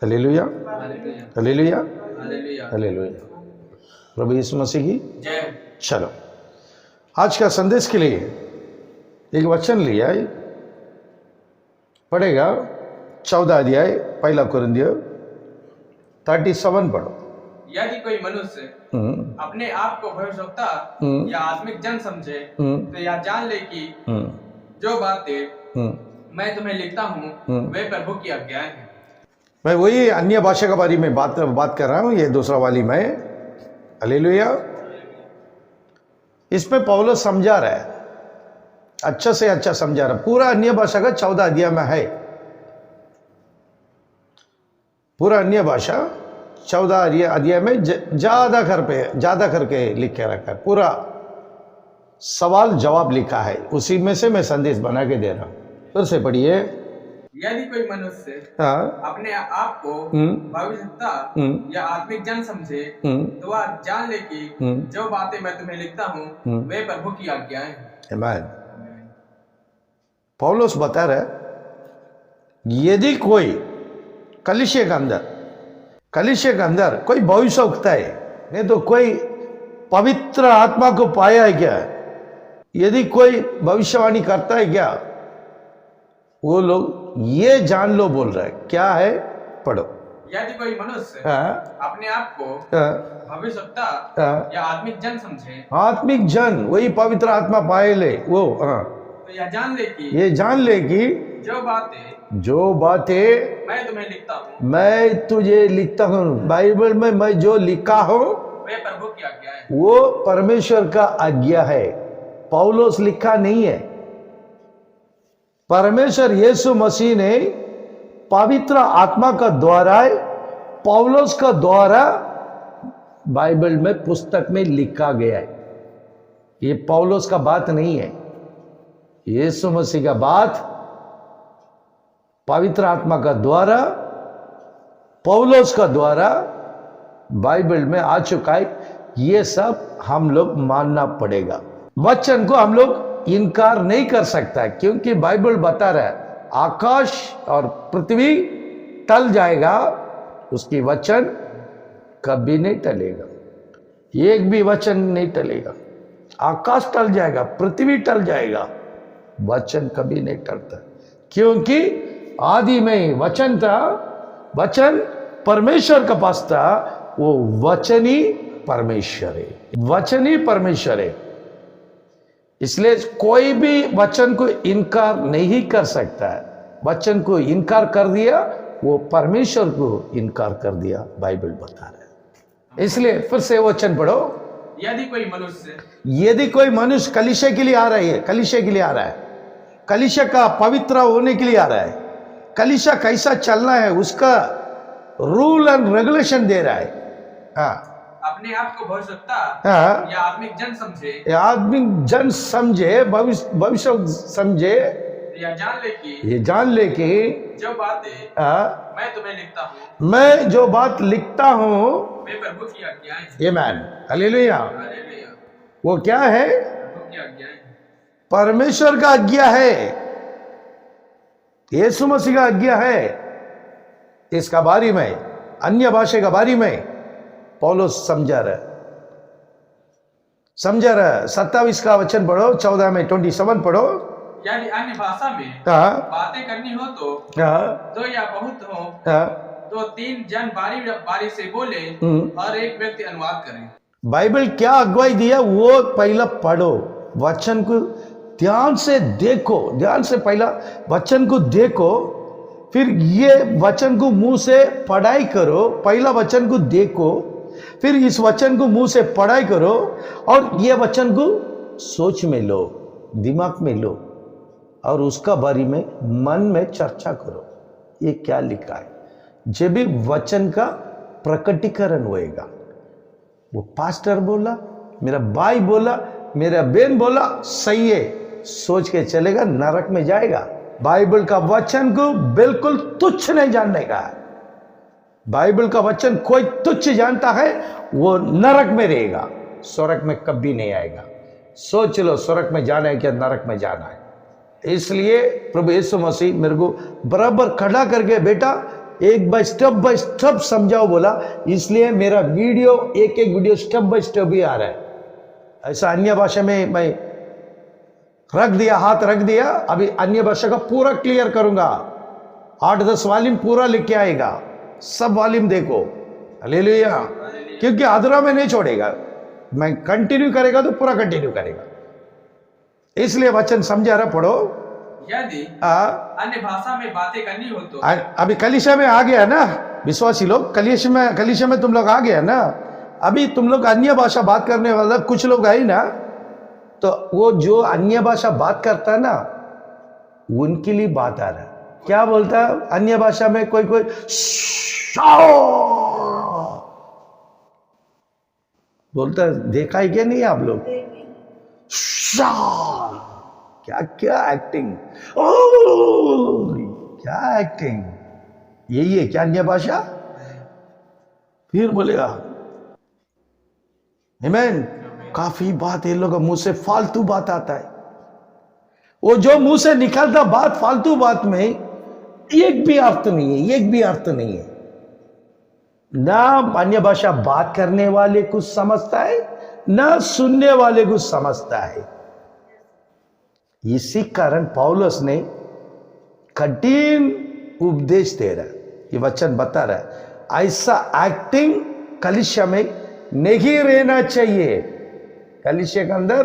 Hallelujah, hallelujah, hallelujah, hallelujah. Hallelujah. प्रभु यीशु मसीह की जय। चलो, आज का संदेश के लिए एक वचन लिया है, पढ़ेगा 14 अध्याय 1 कुरिन्थियों 37 पढ़ो। यदि कोई मनुष्य अपने आप को भविष्यवक्ता या आत्मिक जन समझे तो यह जान ले कि जो बातें मैं तुम्हें लिखता हूँ वे प्रभु की आज्ञाएं हैं। मैं वही अन्य भाषा के बारे में बात कर रहा हूँ, ये दूसरा वाली में। हालेलुया। इसमें पौलुस समझा रहा है, अच्छा से अच्छा समझा रहा है। पूरा अन्य भाषा का 14 अध्याय में है, पूरा अन्य भाषा 14 अध्याय में ज्यादा करके लिख के रखा है। पूरा सवाल जवाब लिखा है, उसी में से मैं संदेश बना के दे रहा हूं। फिर से पढ़िए। यदि कोई मनुष्य अपने आप को भविष्यवक्ता या आत्मिक जन समझे तो वह जान ले कि जो बातें मैं तुम्हें लिखता हूँ वे प्रभु की आज्ञाएं हैं। आमीन। पौलुस बता रहा है, यदि कोई कलीसिया के अंदर कोई भविष्यवक्ता है, नहीं तो कोई पवित्र आत्मा को पाया है क्या? यदि कोई भविष्यवाणी करता है क्या? वो लोग ये जान लो बोल रहा है, क्या है? पढ़ो। यदि कोई मनुष्य अपने आप को भविष्यवक्ता या आत्मिक जन समझे, आत्मिक जन वही पवित्र आत्मा पाए ले वो, तो यह जान ले कि जो बातें मैं तुम्हें लिखता हूँ, मैं तुझे लिखता हूँ, बाइबल में मैं जो लिखा हूँ वे प्रभु की आज्ञा है। वो परमेश्वर का आज्ञा है, पौलुस लिखा नहीं है। परमेश्वर यीशु मसीह ने पवित्र आत्मा का द्वारा पौलुस का द्वारा बाइबल में पुस्तक में लिखा गया है। ये पौलुस का बात नहीं है, यीशु मसीह का बात पवित्र आत्मा का द्वारा पौलुस का द्वारा बाइबल में आ चुका है। ये सब हम लोग मानना पड़ेगा। वचन को हम लोग इनकार नहीं कर सकता, क्योंकि बाइबल बता रहा है आकाश और पृथ्वी टल जाएगा, उसकी वचन कभी नहीं टलेगा। एक भी वचन नहीं टलेगा। आकाश टल जाएगा, पृथ्वी टल जाएगा, वचन कभी नहीं टलता, क्योंकि आदि में वचन था, वचन परमेश्वर का पास था, वो वचन ही परमेश्वर है, वचन ही परमेश्वर है। इसलिए कोई भी वचन को इनकार नहीं कर सकता है। वचन को इनकार कर दिया, वो परमेश्वर को इनकार कर दिया, बाइबल बता रहा है। इसलिए फिर से वचन पढ़ो। यदि कोई मनुष्य कलीसिया के लिए आ रहा है, कलीसिया का पवित्र होने के लिए आ रहा है, कलीसिया कैसा चलना है उसका रूल एंड रेगुलेशन दे रहा है। अपने आप को भविष्यवक्ता या आत्मिक जन समझे, भविष्य समझे, ये जान ले कि जो बातें मैं तुम्हें लिखता हूँ, मैं जो बात लिखता हूँ वे प्रभु की आज्ञाएं हैं। आमीन, हालेलुया। हालेलुया। वो क्या है? प्रभु की आज्ञाएं, परमेश्वर का आज्ञा है, यीशु मसीह का आज्ञा है। इसका बारी में अन्य भाषा का बारी में पौलुस समझा रहा है। 27 का वचन पढ़ो, 14 में 27 पढ़ो। यदि अन्य भाषा में बातें करनी हो तो दो या बहुत हो तो 3 जन बारी से बोले और एक व्यक्ति अनुवाद करे। बाइबल क्या अगुवाई दिया वो पहला पढ़ो, वचन को ध्यान से देखो, ध्यान से पहला वचन को देखो, फिर ये वचन को मुंह से पढ़ाई करो। पहला वचन को देखो, फिर इस वचन को मुंह से पढ़ाई करो, और ये वचन को सोच में लो, दिमाग में लो, और उसका बारे में मन में चर्चा करो, ये क्या लिखा है। जब भी वचन का प्रकटीकरण होएगा, वो पास्टर बोला, मेरा भाई बोला, मेरा बहन बोला, सही है, सोच के चलेगा, नरक में जाएगा। बाइबल का वचन को बिल्कुल तुच्छ नहीं जानने का है। बाइबल का वचन कोई तुच्छ जानता है वो नरक में रहेगा, स्वर्ग में कभी नहीं आएगा। सोच लो, स्वर्ग में जाना है क्या नरक में जाना है? इसलिए प्रभु यीशु मसीह मेरे को बराबर खड़ा करके, बेटा एक बाय स्टेप समझाओ बोला, इसलिए मेरा वीडियो एक वीडियो स्टेप बाय स्टेप ही आ रहा है। ऐसा अन्य भाषा में मैं रख दिया, हाथ रख दिया, अभी अन्य भाषा का पूरा क्लियर करूंगा। 8-10 वॉल्यूम पूरा लिख आएगा, सब वॉल्यूम देखो। हालेलुया। क्योंकि अधूरा में नहीं छोड़ेगा, मैं कंटिन्यू करेगा तो पूरा कंटिन्यू करेगा। इसलिए वचन समझा रहा, पढ़ो। यदि अन्य भाषा में बातें करनी हो तो, अभी कलीसिया में आ गया ना विश्वासी लोग, कलीसिया में तुम लोग आ गया ना। अभी तुम लोग अन्य भाषा बात करने वाला कुछ लोग आई ना, तो वो जो अन्य भाषा बात करता है ना, उनके लिए बात आ रहा है। क्या बोलता है अन्य भाषा में? कोई बोलता है, देखा है क्या नहीं आप लोग? क्या क्या एक्टिंग, क्या एक्टिंग, यही है क्या अन्य भाषा? फिर बोलेगा आमीन। काफी बात ये लोग मुंह से फालतू बात आता है। वो जो मुंह से निकलता बात फालतू बात में एक भी अर्थ नहीं है, एक भी अर्थ नहीं है। ना अन्य भाषा बात करने वाले कुछ समझता है, ना सुनने वाले कुछ समझता है। इसी कारण पौलुस ने कठिन उपदेश दे रहा है, ये वचन बता रहा है। ऐसा एक्टिंग कलीसिया में नहीं रहना चाहिए, कलीसिया के अंदर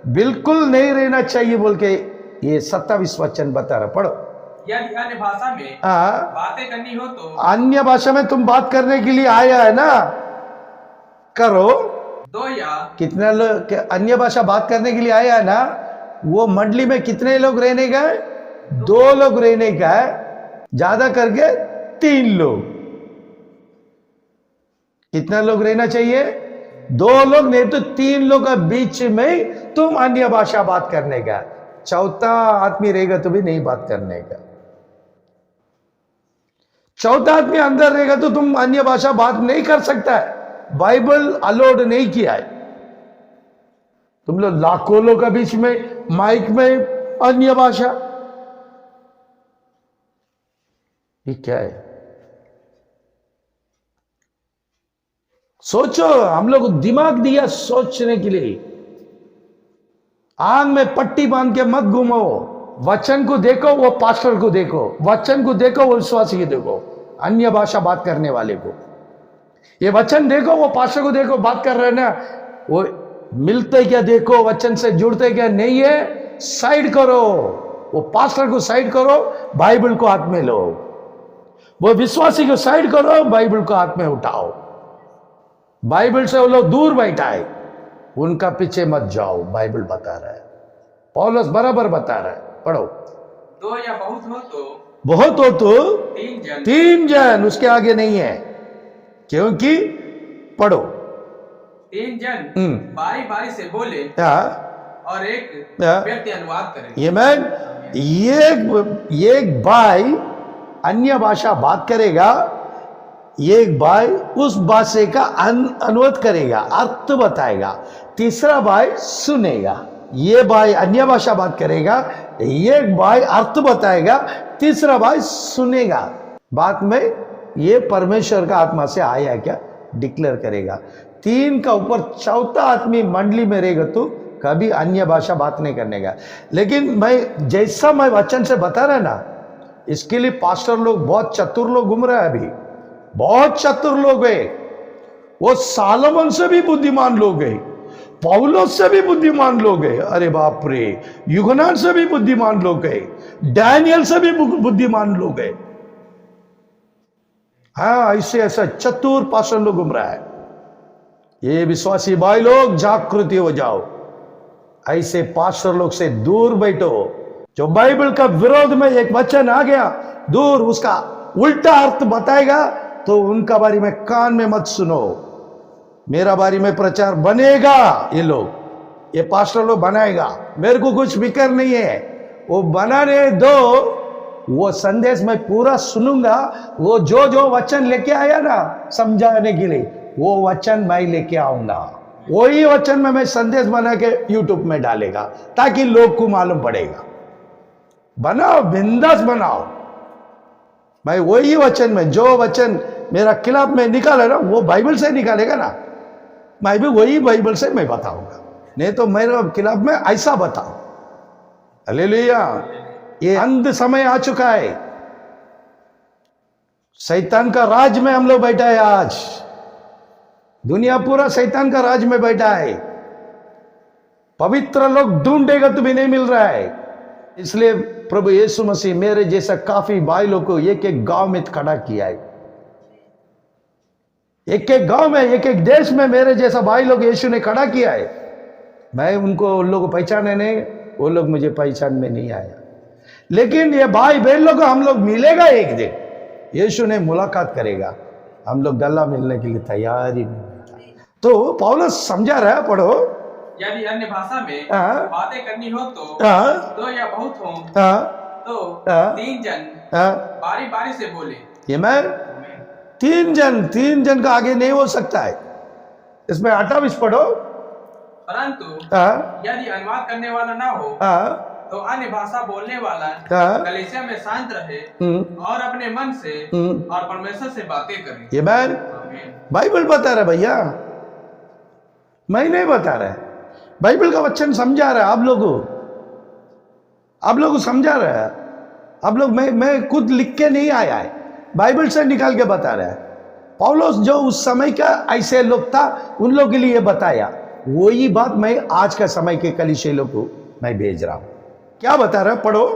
बिल्कुल नहीं रहना चाहिए बोल के ये 27 वचन बता रहा। पढ़ो। यदि अन्य भाषा में बातें करनी हो तो, अन्य भाषा में तुम बात करने के लिए आया है ना, करो। 2 या कितने लोग अन्य भाषा बात करने के लिए आया है ना, वो मंडली में कितने लोग रहने का है? 2 लोग रहने का है, ज्यादा करके 3 लोग। कितना लोग रहना चाहिए? 2 लोग, नहीं तो 3 लोग के बीच में तुम अन्य भाषा बात करने का। चौथा आदमी रहेगा तो भी नहीं बात करने का। चौथा आदमी अंदर रहेगा तो तुम अन्य भाषा बात नहीं कर सकता है। बाइबल अलाउड नहीं किया है। तुम लोग लाखों लोग के बीच में माइक में अन्य भाषा, ये क्या है? सोचो, हम लोग दिमाग दिया सोचने के लिए। आंख में पट्टी बांध के मत घूमो। वचन को देखो, वो पास्टर को देखो, वचन को देखो, वो विश्वासी को देखो, अन्य भाषा बात करने वाले को। ये वचन देखो, वो पास्टर को देखो, बात कर रहे हैं ना, वो मिलते क्या देखो, वचन से जुड़ते क्या नहीं है, साइड करो। वो पास्टर को साइड करो, बाइबल को हाथ में लो। वो विश्वासी को साइड करो, बाइबल को हाथ में उठाओ। बाइबल से वो लोग दूर बैठा है, उनका पीछे मत जाओ। बाइबल बता रहा है, पौलुस बराबर बता रहा है। पढ़ो। 2 या बहुत हो तो 3 जन, उसके आगे नहीं है। क्योंकि पढ़ो, 3 जन बारी बारी से बोले और एक व्यक्ति अनुवाद करे। ये मैं एक भाई अन्य भाषा बात करेगा, एक भाई उस भाषा का अनुवाद करेगा, अर्थ बताएगा, तीसरा भाई सुनेगा। ये भाई अन्य भाषा बात करेगा, एक भाई अर्थ बताएगा, तीसरा भाई सुनेगा। बात में ये परमेश्वर का आत्मा से आया क्या डिक्लेयर करेगा। 3 का ऊपर चौथा आदमी मंडली में रहेगा तो कभी अन्य भाषा बात नहीं करने का। लेकिन मैं जैसा मैं वचन से बता रहा ना, इसके लिए पास्टर लोग बहुत चतुर लोग घूम रहे हैं। अभी बहुत चतुर लोग है, वो सालोमन से भी बुद्धिमान लोग है, पौलुस से भी बुद्धिमान लोग है। अरे बाप रे, यूहन्ना से भी बुद्धिमान लोग है, डैनियल से भी बुद्धिमान लोग है। हाँ, ऐसे ऐसा चतुर पास्टर लोग घूम रहा है। ये विश्वासी भाई लोग जागृति हो जाओ, ऐसे पास्टर लोग से दूर बैठो। जो बाइबल का विरोध में एक वचन आ गया, दूर उसका उल्टा अर्थ बताएगा तो उनका बारे में कान में मत सुनो। मेरा बारे में प्रचार बनेगा, ये लोग, ये पास्टर लोग बनाएगा, मेरे को कुछ फिक्र नहीं है, वो बनाने दो। वो संदेश मैं पूरा सुनूंगा। वो जो जो वचन लेके आया ना समझाने के लिए, वो वचन मैं लेके आऊंगा। वही वचन में मैं संदेश बना के यूट्यूब में डालेगा ताकि लोग को मालूम पड़ेगा। बनाओ, बिंदास बनाओ। मैं वही वचन में जो वचन मेरा खिलाफ में निकाला ना वो बाइबल से निकालेगा ना, मैं भी वही बाइबल से मैं बताऊंगा, नहीं तो मेरे खिलाफ में ऐसा बताओ। हालेलुया। ये अंत समय आ चुका है, शैतान का राज में हम लोग बैठा है। आज दुनिया पूरा शैतान का राज में बैठा है। पवित्र लोग ढूंढेगा तो भी नहीं मिल रहा है। इसलिए प्रभु यीशु मसीह मेरे जैसा काफी भाई लोग को एक एक गांव में खड़ा किया है। एक एक गांव में, एक एक देश में मेरे जैसा भाई लोग यीशु ने खड़ा किया है। मैं उनको, उन लोगों को पहचाने नहीं, वो लोग मुझे पहचान में नहीं आया। लेकिन ये भाई बहन लोग हम लोग मिलेगा एक दिन, यीशु ने मुलाकात करेगा, हम लोग गला मिलने के लिए तैयार ही नहीं। तो पौलुस समझा रहा है, पढ़ो। यदि अन्य भाषा में बातें करनी हो तो दो या बहुत हो तो तीन जन बारी बारी से बोले। ये मैं तीन जन का आगे नहीं हो सकता है। इसमें 28 पढ़ो। परंतु यदि अनुवाद करने वाला ना हो तो अन्य भाषा बोलने वाला कलीसिया में शांत रहे और अपने मन से और परमेश्वर से बातें करे। ये बाइबल बता रहा है भैया, मैं नहीं बता रहा है। बाइबल का वचन समझा रहा है आप लोगों को समझा रहा है। आप लोग, मैं खुद लिख के नहीं आया है, बाइबल से निकाल के बता रहा है। पौलुस जो उस समय का ऐसे लोग था उन लोगों के लिए बताया, वही बात मैं आज का समय के कलीसिया लोग को मैं भेज रहा हूं। क्या बता रहा है, पढ़ो।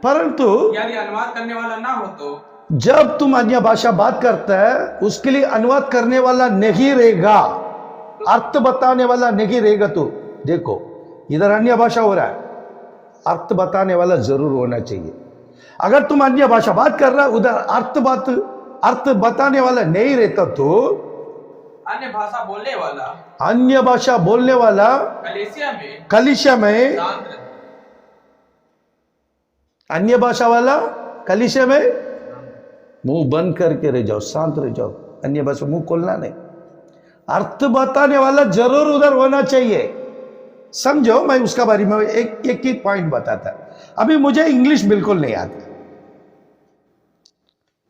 परंतु यदि अनुवाद करने वाला ना हो तो जब तुम अन्य भाषा बात करता है उसके लिए अनुवाद करने वाला नहीं रहेगा, अर्थ बताने वाला नहीं रहेगा। तो देखो इधर अन्य भाषा हो रहा है, अर्थ बताने वाला जरूर होना चाहिए। अगर तुम अन्य भाषा बात कर रहा है उधर अर्थ बताने वाला नहीं रहता तो अन्य भाषा बोलने वाला कलीसिया में अन्य भाषा वाला कलीसिया में मुंह बंद करके रह जाओ, शांत रह जाओ, अन्य भाषा मुंह खोलना नहीं। अर्थ बताने वाला जरूर उधर होना चाहिए। समझो, मैं उसका बारे में एक ही पॉइंट बताता। अभी मुझे इंग्लिश बिल्कुल नहीं आता,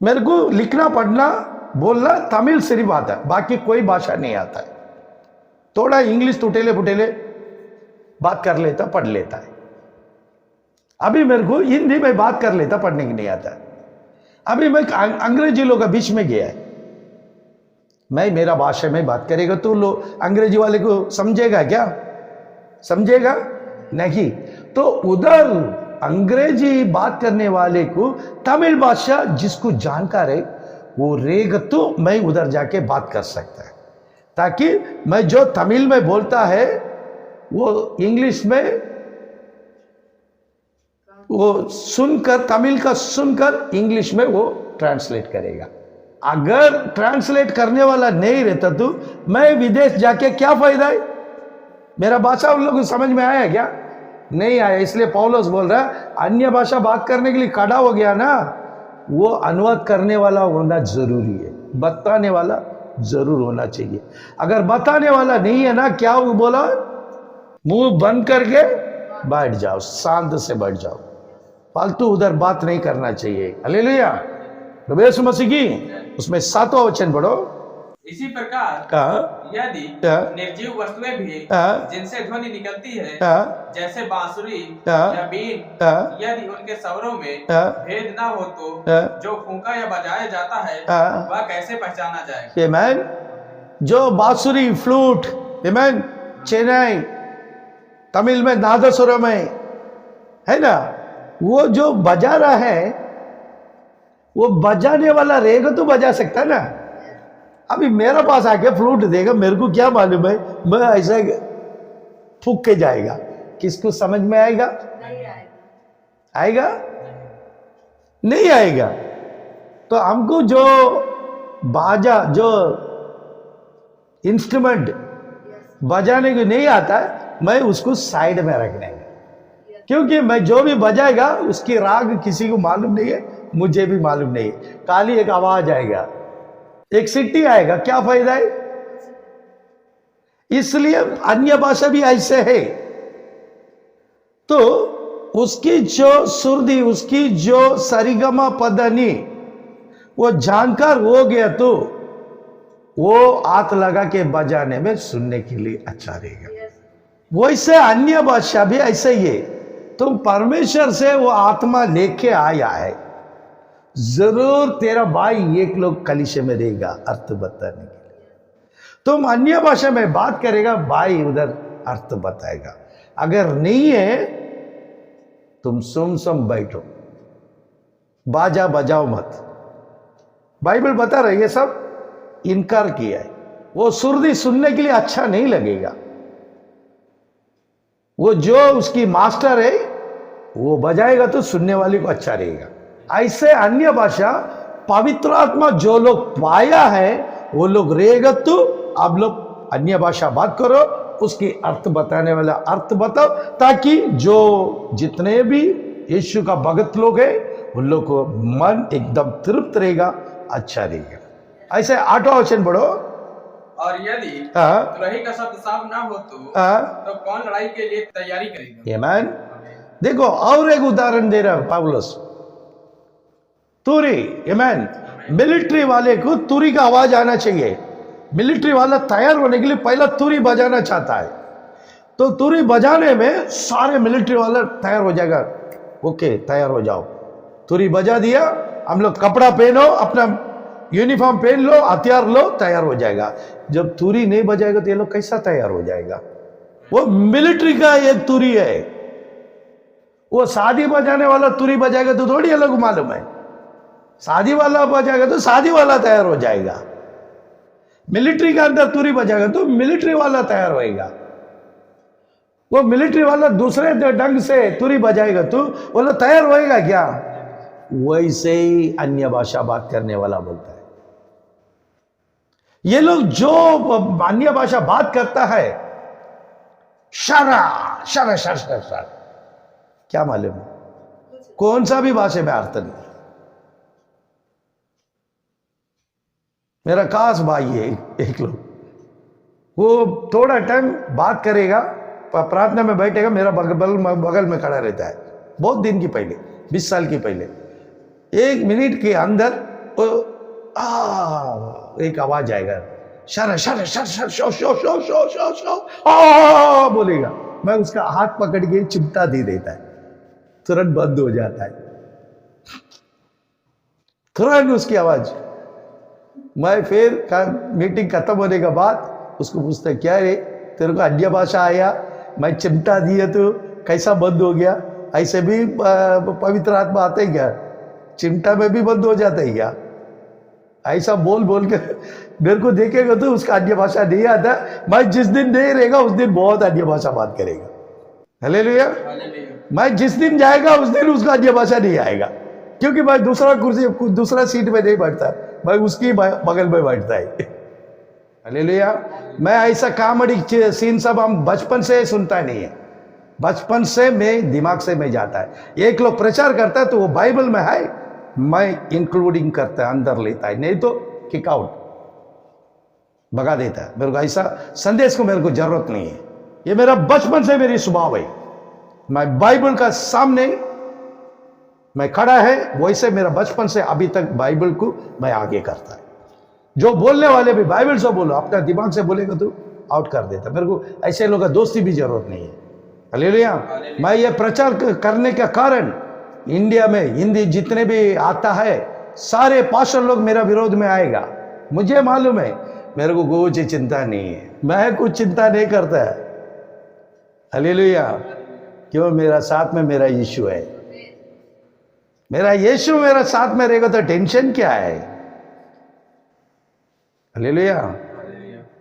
मेरे को लिखना पढ़ना बोलना तमिल सिर्फ आता है, बाकी कोई भाषा नहीं आता है। थोड़ा इंग्लिश टुटेले फुटेले बात कर लेता, पढ़ लेता है। अभी मेरे को हिंदी में बात कर लेता, पढ़ने की नहीं आता है। अभी मैं अंग्रेजी लोगों के बीच में गया है, मैं मेरा भाषा में बात करेगा तो लोग अंग्रेजी वाले को समझेगा क्या? समझेगा नहीं। तो उधर अंग्रेजी बात करने वाले को तमिल भाषा जिसको जानकार है वो रहेगा तो मैं उधर जाके बात कर सकता है, ताकि मैं जो तमिल में बोलता है वो इंग्लिश में वो सुनकर, तमिल का सुनकर इंग्लिश में वो ट्रांसलेट करेगा। अगर ट्रांसलेट करने वाला नहीं रहता तो मैं विदेश जाके क्या फायदा है? मेरा भाषा उन लोगों को समझ में आया क्या? नहीं आया। इसलिए पौलुस बोल रहा है अन्य भाषा बात करने के लिए खड़ा हो गया ना, वो अनुवाद करने वाला होना जरूरी है, बताने वाला जरूर होना चाहिए। अगर बताने वाला नहीं है ना, क्या वो बोला, मुंह बंद करके बैठ जाओ, शांत से बैठ जाओ, फालतू उधर बात नहीं करना चाहिए। हालेलुया, प्रभु यीशु मसीह की। उसमें 7वां वचन पढ़ो। इसी प्रकार यदि निर्जीव वस्तुएं भी जिनसे ध्वनि निकलती है जैसे बांसुरी या बीन, यदि उनके स्वरों में भेद ना हो तो जो फूंका या बजाया जाता है वह कैसे पहचाना जाएगा? आमेन। जो बांसुरी, फ्लूट, आमेन, चेन्नई, तमिल में नादस्वरम में है ना, वो जो बजा रहा है वो बजाने वाला रहेगा तो बजा सकता है ना। अभी मेरे पास आके फ्लूट देगा, मेरे को क्या मालूम है, मैं ऐसा फूक के जाएगा, किसको समझ में आएगा? आएगा नहीं आएगा। तो हमको जो बाजा, जो इंस्ट्रूमेंट बजाने को नहीं आता है, मैं उसको साइड में रखना है, क्योंकि मैं जो भी बजाएगा उसकी राग किसी को मालूम नहीं है, मुझे भी मालूम नहीं है। खाली एक आवाज आएगा, एक सिटी आएगा, क्या फायदा है? इसलिए अन्य भाषा भी ऐसे है। तो उसकी जो सुरदी, उसकी जो सरिगमा पदनी वो जानकार हो गया तो वो हाथ लगा के बजाने में सुनने के लिए अच्छा रहेगा। वैसे अन्य भाषा भी ऐसे ही है। तुम परमेश्वर से वो आत्मा लेके आया है, जरूर तेरा भाई एक लोग कलीसिया में रहेगा अर्थ बताने के लिए। तुम अन्य भाषा में बात करेगा, भाई उधर अर्थ बताएगा। अगर नहीं है तुम सुम बैठो, बाजा बजाओ मत। बाइबल बता रही है सब इनकार किया है। वो सुरदी सुनने के लिए अच्छा नहीं लगेगा। वो जो उसकी मास्टर है वो बजाएगा तो सुनने वाले को अच्छा रहेगा। ऐसे अन्य भाषा पवित्र आत्मा जो लोग पाया है वो लोग रहेगा। तो आप लोग अन्य भाषा बात करो, उसकी अर्थ बताने वाला अर्थ बताओ, ताकि जो जितने भी यीशु का भगत लोग हैं उन लोग को मन एकदम तृप्त रहेगा, अच्छा रहेगा। ऐसे 8वां वचन पढ़ो। और यदि तुरही का शब्द साफ ना हो तो कौन लड़ाई के लिए तैयारी करेगा? आमीन। देखो और एक उदाहरण दे रहा है पौलुस, तुरी। आमीन। मिलिट्री वाले को तुरी का आवाज आना चाहिए। मिलिट्री वाला तैयार होने के लिए पहला तुरी बजाना चाहता है, तो तुरी बजाने में सारे मिलिट्री वाला तैयार हो जाएगा। ओके, तैयार हो जाओ। तुरी बजा दिया, हम लोग कपड़ा पहनो, अपना यूनिफॉर्म पहन लो, हथियार लो, तैयार हो जाएगा। जब तुरी नहीं बजाएगा तो ये लोग कैसा तैयार हो जाएगा? वो मिलिट्री का एक तुरी है। वो शादी बजाने वाला तुरी बजाएगा तो थोड़ी अलग मालूम है। शादी वाला बजाएगा तो शादी वाला तैयार हो जाएगा। मिलिट्री का अंदर तुरी बजाएगा तो मिलिट्री वाला तैयार होएगा। वो मिलिट्री वाला दूसरे ढंग से तुरी बजाएगा तो वो लोग तैयार होएगा क्या? वैसे ही अन्य भाषा बात करने वाला बोलता है। ये लोग जो अन्य भाषा बात करता है, शरा शरा शरा शरा शरा, क्या मालूम कौन सा भी भाषा में अर्थ नहीं। मेरा खास भाई है एक लोग, वो थोड़ा टाइम बात करेगा, प्रार्थना में बैठेगा, मेरा बगल में खड़ा रहता है। बहुत दिन की पहले, 20 साल की पहले, 1 मिनट के अंदर एक आवाज आएगा, शर शर शर sir show show show show show show बोलेगा। मैं उसका हाथ पकड़ के चिमटा दे देता है, तुरंत बंद हो जाता है, तुरंत उसकी आवाज। मैं फिर मीटिंग खत्म होने के बाद उसको पूछता है, क्या रे तेरे को अन्य भाषा आया? मैं चिमटा दिया तो कैसा बंद हो गया? ऐसे भी पवित्र आत्मा आते ही क्या? चिमटा में भी बंद हो जाता है क्या? ऐसा बोल बोल के मेरे को देखेगा तो उसका अन्य भाषा नहीं आता। मैं जिस दिन नहीं रहेगा उस दिन बहुत अन्य भाषा बात करेगा। हालेलुया। मैं जिस दिन जाएगा उस दिन उसका अन्य भाषा नहीं आएगा, क्योंकि मैं दूसरा सीट में नहीं बैठता, मैं उसकी बगल में बैठता है। हालेलुया। मैं ऐसा कॉमेडी सीन सब हम बचपन से सुनता नहीं है, बचपन से मैं दिमाग से में जाता है। एक लोग प्रचार करता है तो वो बाइबल में है, मैं इंक्लूडिंग करता है, अंदर लेता है, नहीं तो किक आउट, भगा देता है। मेरे को ऐसा संदेश को मेरे को जरूरत नहीं है। ये मेरा बचपन से मेरी स्वभाव है। मैं बाइबल का सामने मैं खड़ा है, वैसे मेरा बचपन से अभी तक बाइबल को मैं आगे करता है। जो बोलने वाले भी बाइबल से बोलो, अपना दिमाग से बोलेगा तो आउट कर देता। मेरे को ऐसे लोगों का दोस्ती भी जरूरत नहीं है। हालेलुया। मैं ये प्रचार करने का कारण, इंडिया में हिंदी जितने भी आता है सारे पास्टर लोग मेरा विरोध में आएगा, मुझे मालूम है। मेरे को कुछ चिंता नहीं है, मैं कुछ चिंता नहीं करता है। हालेलुया। क्यों? मेरा साथ में मेरा यीशु है। मेरा यीशु मेरा साथ में रहेगा तो टेंशन क्या है? हालेलुया।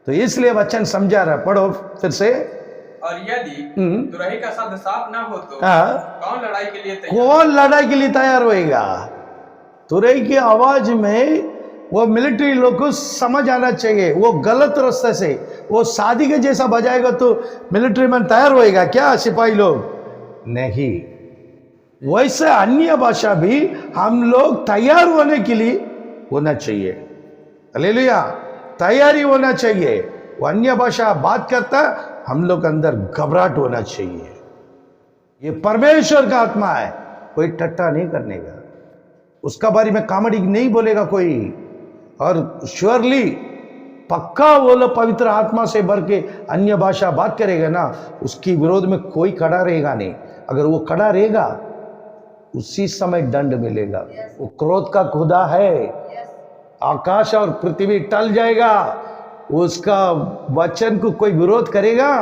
तो इसलिए वचन समझा रहा, पढ़ो फिर से। और यदि तुरही का शब्द साफ ना हो तो कौन लड़ाई के लिए तैयार होएगा? तुरही की आवाज में वो मिलिट्री लोग को समझ आना चाहिए। वो गलत रास्ते से वो शादी के जैसा बजाएगा तो मिलिट्री मैन तैयार होएगा क्या? सिपाही लोग नहीं। वैसे अन्य भाषा भी हम लोग तैयार होने के लिए होना चाहिए। हालेलुया। तैयारी होना चाहिए। वो अन्य भाषा बात करता, हम लोग अंदर घबराहट होना चाहिए। ये परमेश्वर का आत्मा है, कोई टट्टा नहीं करने का, उसका बारे में कॉमेडी नहीं बोलेगा कोई। और श्योरली पक्का वो लोग पवित्र आत्मा से भर के अन्य भाषा बात करेगा ना, उसकी विरोध में कोई खड़ा रहेगा नहीं। अगर वो खड़ा रहेगा उसी समय दंड मिलेगा। वो क्रोध का खुदा है, आकाश और पृथ्वी टल जाएगा, उसका वचन को कोई विरोध करेगा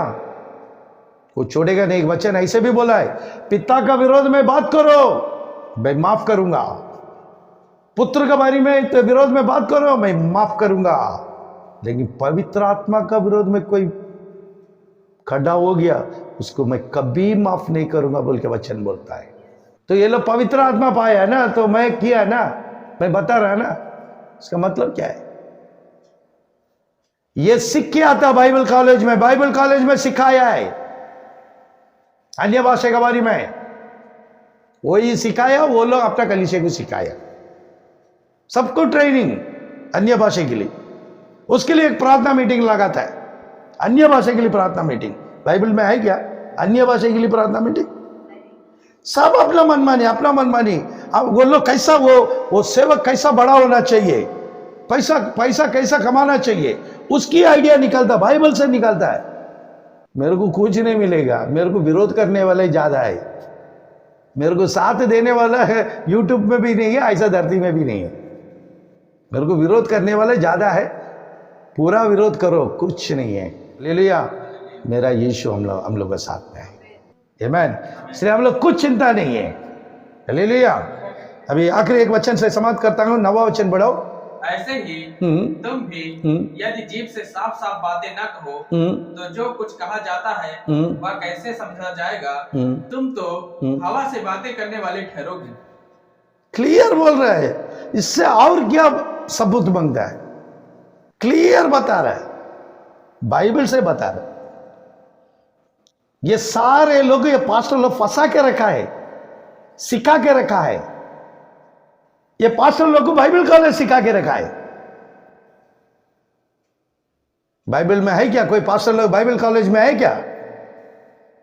वो छोड़ेगा नहीं। एक वचन ऐसे भी बोला है, पिता का विरोध में बात करो मैं माफ करूंगा, पुत्र के बारे में तो विरोध में बात करो मैं माफ करूंगा, लेकिन पवित्र आत्मा का विरोध में कोई खड़ा हो गया उसको मैं कभी माफ नहीं करूंगा बोल के वचन बोलता है। तो ये लोग पवित्र आत्मा पाया ना, तो मैं किया ना, मैं बता रहा ना, इसका मतलब क्या है? ये सीख के आता बाइबल कॉलेज में, बाइबल कॉलेज में सिखाया है अन्य भाषा के बारे में, वही सिखाया, वो लोग अपना कलीसिया को सिखाया, सबको ट्रेनिंग अन्य भाषा के लिए। उसके लिए एक प्रार्थना मीटिंग लगाता है, अन्य भाषा के लिए प्रार्थना मीटिंग। बाइबल में है क्या अन्य भाषा के लिए प्रार्थना मीटिंग? सब अपना मनमानी, अपना मनमानी। अब वो लोग कैसा, वो सेवक कैसा बड़ा होना चाहिए, पैसा कैसा कमाना चाहिए, उसकी आइडिया निकलता, बाइबल से निकलता है। मेरे को कुछ नहीं मिलेगा, मेरे को विरोध करने वाले ज्यादा है, मेरे को साथ देने वाला है यूट्यूब में भी नहीं है, ऐसा धरती में भी नहीं है। मेरे को विरोध करने वाले ज्यादा है, पूरा विरोध करो, कुछ नहीं है। ले लिया मेरा यीशु हम लोग के साथ में है, आमीन। इसलिए हम लोग कुछ चिंता नहीं है। ले लिया। अभी आखिरी एक वचन से समाप्त करता हूँ, 9वां वचन बढ़ाओ। ऐसे ही तुम भी यदि जीभ से साफ साफ बातें न कहो तो जो कुछ कहा जाता है वह कैसे समझा जाएगा? तुम तो हवा से बातें करने वाले ठहरोगे। क्लियर बोल रहा है, इससे और क्या सबूत मांगता है? क्लियर बता रहा है, बाइबल से बता रहा है। ये सारे लोग, ये पास्टर लोग फंसा के रखा है, सिखा के रखा है। ये पास्टर लोग को बाइबल कॉलेज सिखा के रखा है। बाइबल में है क्या? कोई पास्टर लोग बाइबल कॉलेज में है क्या?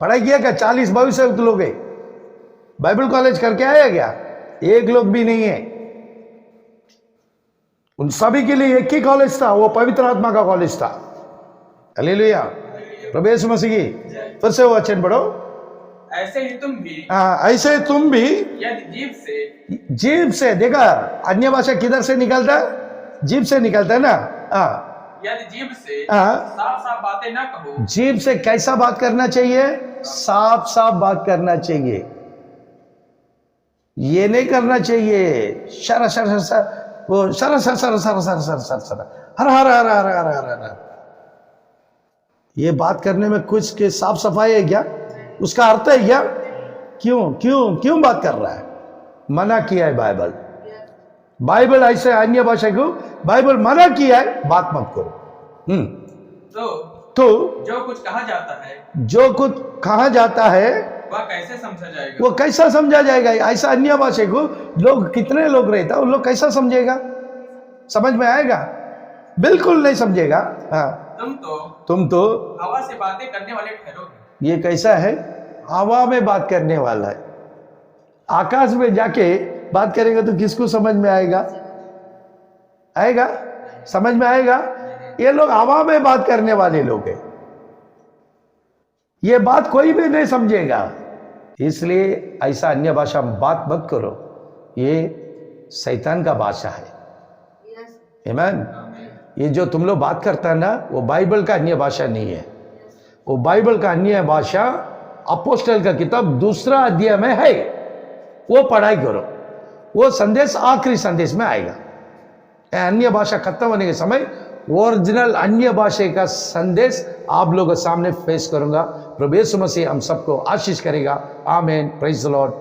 पढ़ाई किया क्या? 40 भविष्य लोग है, बाइबल कॉलेज करके आया क्या? एक लोग भी नहीं है। उन सभी के लिए एक ही कॉलेज था, वो पवित्र आत्मा का कॉलेज था। हालेलुया, प्रभु यीशु मसीह की। फिर से वो वचन पढ़ो। ऐसे ही तुम भी, ऐसे ही तुम भी यदि जीभ से देखा, अन्य भाषा किधर से निकलता है? जीभ से निकलता है ना। यदि जीभ से साफ साफ बातें ना कहो। जीभ से कैसा बात करना चाहिए? साफ साफ बात करना चाहिए, ये नहीं करना चाहिए शर शर शर, वो शर शर शर शर शर शर शर शर हर हर हर हर हर हर हर। ये बात करने में कुछ के साफ सफाई है क्या? उसका अर्थ है क्या? क्यों क्यों क्यों बात कर रहा है? मना किया है बाइबल। बाइबल ऐसे अन्य भाषा को बाइबल मना किया है, बात मत करो। तो जो कुछ कहा जाता है, जो कुछ कहा जाता है वह कैसे समझा जाएगा? वो कैसा समझा जाएगा? ऐसा अन्य भाषा को लोग, कितने लोग रहता, उन लोग कैसा समझेगा? समझ में आएगा? बिल्कुल नहीं समझेगा। तुम तो हवा से बातें करने वाले ठहरोगे। ये कैसा है? हवा में बात करने वाला है। आकाश में जाके बात करेगा तो किसको समझ में आएगा? आएगा? समझ में आएगा? ये लोग हवा में बात करने वाले लोग हैं, ये बात कोई भी नहीं समझेगा। इसलिए ऐसा अन्य भाषा में बात मत करो, ये शैतान का भाषा है। आमीन। ये जो तुम लोग बात करता है ना, वो बाइबल का अन्य भाषा नहीं है। वो बाइबल का अन्य भाषा अपोस्टल का किताब 2 अध्याय में है, वो पढ़ाई करो, वो संदेश आखिरी संदेश में आएगा। अन्य भाषा खत्म होने के समय ओरिजिनल अन्य भाषा का संदेश आप लोगों के सामने पेश करूंगा। प्रभु यीशु मसीह हम सबको आशीष करेगा। आमीन। Praise the Lord.